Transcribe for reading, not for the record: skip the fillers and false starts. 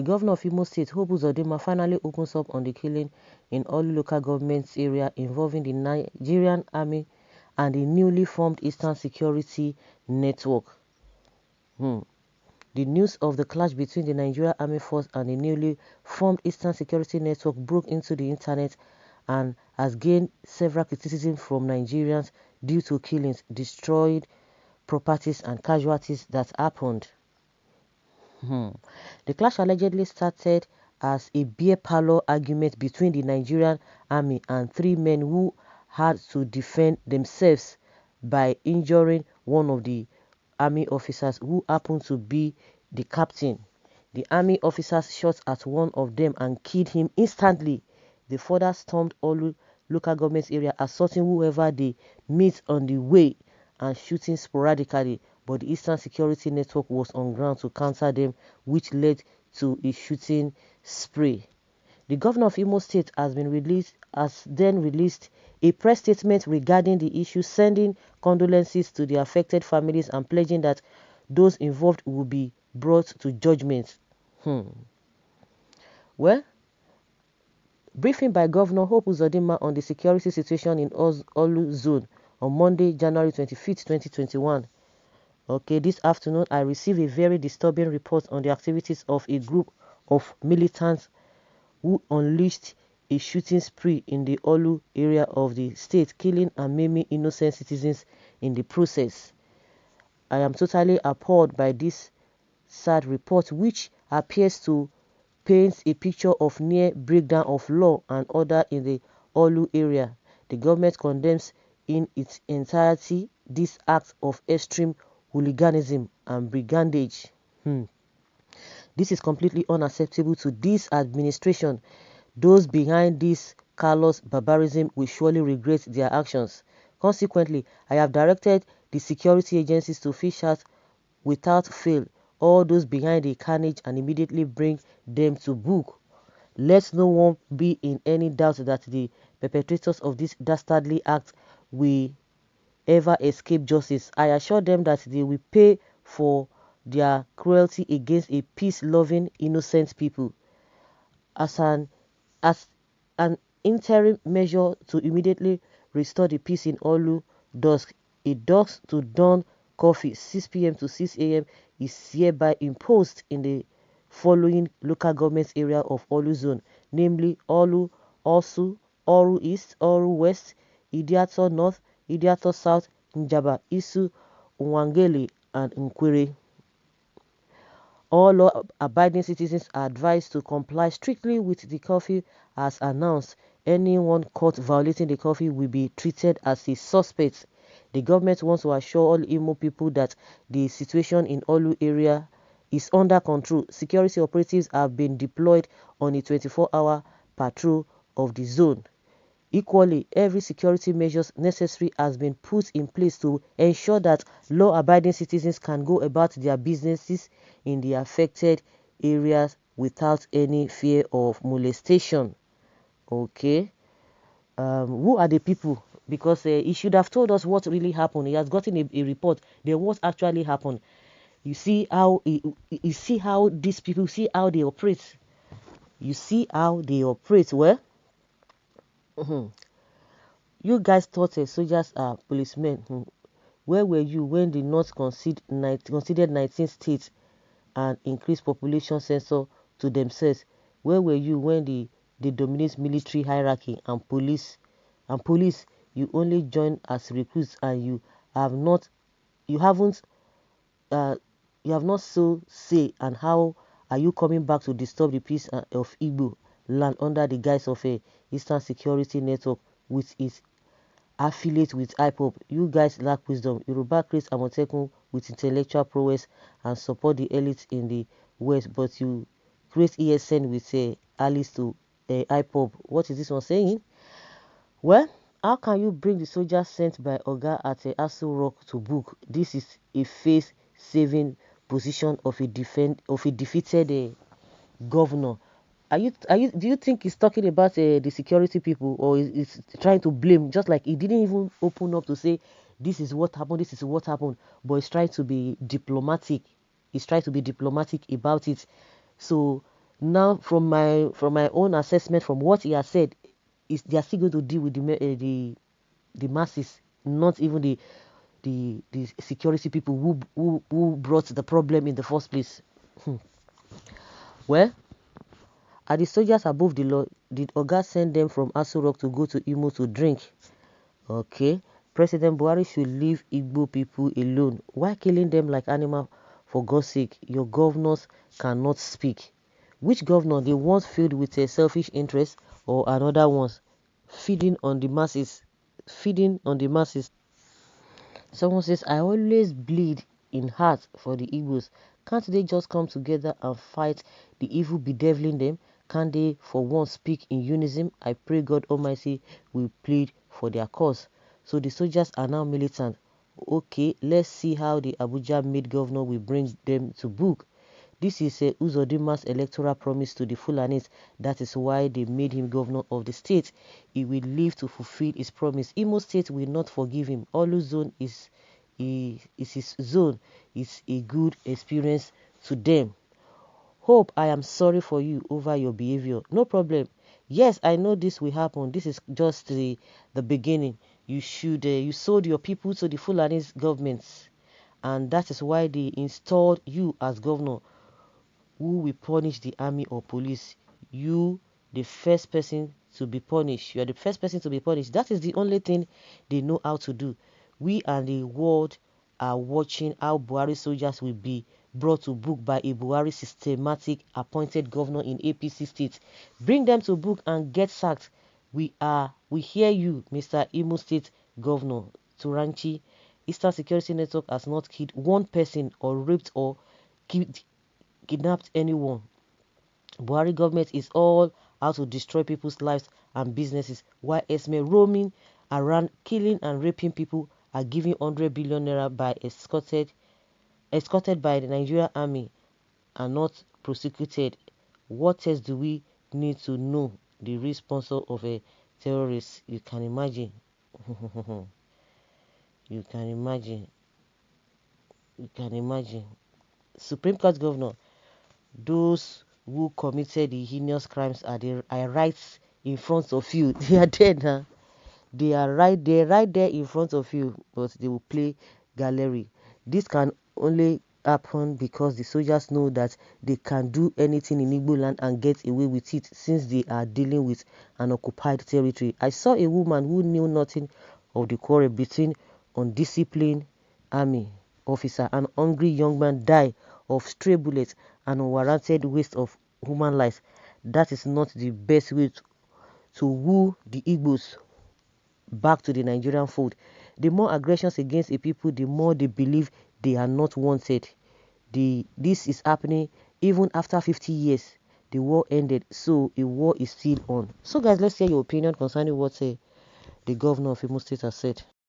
governor of Imo State, Hope Uzodinma, finally opens up on the killing in Orlu local government area involving the Nigerian Army and the newly formed Eastern Security Network. The news of the clash between the Nigerian Army Force and the newly formed Eastern Security Network broke into the internet and has gained several criticisms from Nigerians due to killings, destroyed properties and casualties that happened. The clash allegedly started as a beer parlor argument between the Nigerian Army and three men who had to defend themselves by injuring one of the Army officers who happened to be the captain. The Army officers shot at one of them and killed him instantly. They further stormed all local government area, assaulting whoever they meet on the way and shooting sporadically, but the Eastern Security Network was on ground to counter them, which led to a shooting spree. The governor of Imo State has then released a press statement regarding the issue, sending condolences to the affected families and pledging that those involved will be brought to judgment. Well, briefing by Governor Hope Uzodinma on the security situation in Orlu zone on Monday, January 25th, 2021. Okay, this afternoon I received a very disturbing report on the activities of a group of militants who unleashed a shooting spree in the Orlu area of the state, killing and maiming innocent citizens in the process. I am totally appalled by this sad report, which appears to paint a picture of near breakdown of law and order in the Orlu area. The government condemns in its entirety this act of extreme hooliganism and brigandage. This is completely unacceptable to this administration. Those behind this callous barbarism will surely regret their actions. Consequently, I have directed the security agencies to fish out without fail all those behind the carnage and immediately bring them to book. Let no one be in any doubt that the perpetrators of this dastardly act will ever escape justice. I assure them that they will pay for their cruelty against a peace-loving, innocent people. As an interim measure to immediately restore the peace in Orlu dusk, a dusk to dawn coffee 6 p.m. to 6 a.m. is hereby imposed in the following local government area of Orlu zone, namely Orlu, Osu, Orlu East, Orlu West, Idiato North, Idiato South, Njaba, Isu, Nwangele, and Nkwere. All law-abiding citizens are advised to comply strictly with the curfew as announced. Anyone caught violating the curfew will be treated as a suspect. The government wants to assure all Imo people that the situation in Orlu area is under control. Security operatives have been deployed on a 24-hour patrol of the zone. Equally, every security measure necessary has been put in place to ensure that law-abiding citizens can go about their businesses in the affected areas without any fear of molestation. Okay, who are the people? Because he should have told us what really happened. He has gotten a report. There what actually happened. You see how these people see how they operate. You see how they operate. Well. You guys thought soldiers are policemen. Where were you when the North considered 19 states and increased population census to themselves? Where were you when they dominate military hierarchy and police? You only joined as recruits and you have not so say. And how are you coming back to disturb the peace of Igbo land under the guise of a Eastern Security Network with its affiliate with IPOB? You guys lack wisdom. Yoruba creates Amotekun with intellectual prowess and support the elites in the West, but you create ESN with allies to IPOB. What is this one saying? Well, how can you bring the soldiers sent by Oga at Aso Rock to book? This is a face-saving position of a defeated governor. Do you think he's talking about the security people, or is trying to blame? Just like he didn't even open up to say this is what happened, but he's trying to be diplomatic. He's trying to be diplomatic about it. So Now, from my own assessment, from what he has said, is they are still going to deal with the masses, not even the security people who brought the problem in the first place. Well, are the soldiers above the law? Did Oga send them from Aso Rock to go to Imo to drink? Okay. President Buhari should leave Igbo people alone. Why killing them like animals? For God's sake, your governors cannot speak. Which governor? The ones filled with a selfish interest, or another ones feeding on the masses? Feeding on the masses. Someone says, I always bleed in heart for the Igbos. Can't they just come together and fight the evil bedeviling them? Can't they for once speak in unison? I pray God Almighty will plead for their cause. So the soldiers are now militant. Okay, let's see how the Abuja made governor will bring them to book. This is Uzodinma's electoral promise to the Fulanis. That is why they made him governor of the state. He will live to fulfill his promise. Imo State will not forgive him. Orlu zone is his zone. It's a good experience to them. Hope, I am sorry for you over your behavior. No problem. Yes, I know this will happen. This is just the beginning. You sold your people to the Fulanis governments, and that is why they installed you as governor. Who will punish the army or police? You, the first person to be punished. You are the first person to be punished. That is the only thing they know how to do. We and the world are watching how Buhari soldiers will be brought to book by a Buhari systematic appointed governor in APC state. Bring them to book and get sacked. We hear you, Mr. Imo State Governor Turanchi. Eastern Security Network has not killed one person or raped or kidnapped anyone. Buhari government is all out to destroy people's lives and businesses, while Esme roaming around killing and raping people are giving 100 billion naira by escorted by the Nigerian army and not prosecuted. What else do we need to know the real sponsor of a terrorist? You can imagine. You can imagine. You can imagine. Supreme Court governor, those who committed the heinous crimes are right in front of you. They are dead now. They're right there in front of you, but they will play gallery. This can only happen because the soldiers know that they can do anything in Igbo land and get away with it, since they are dealing with an occupied territory. I saw a woman who knew nothing of the quarrel between undisciplined army officer and hungry young man die of stray bullets and unwarranted waste of human lives. That is not the best way to woo the Igbos back to the Nigerian fold. The more aggressions against a people, the more they believe they are not wanted. This is happening even after 50 years. The war ended, so a war is still on. So guys, let's hear your opinion concerning what the governor of Imo State has said.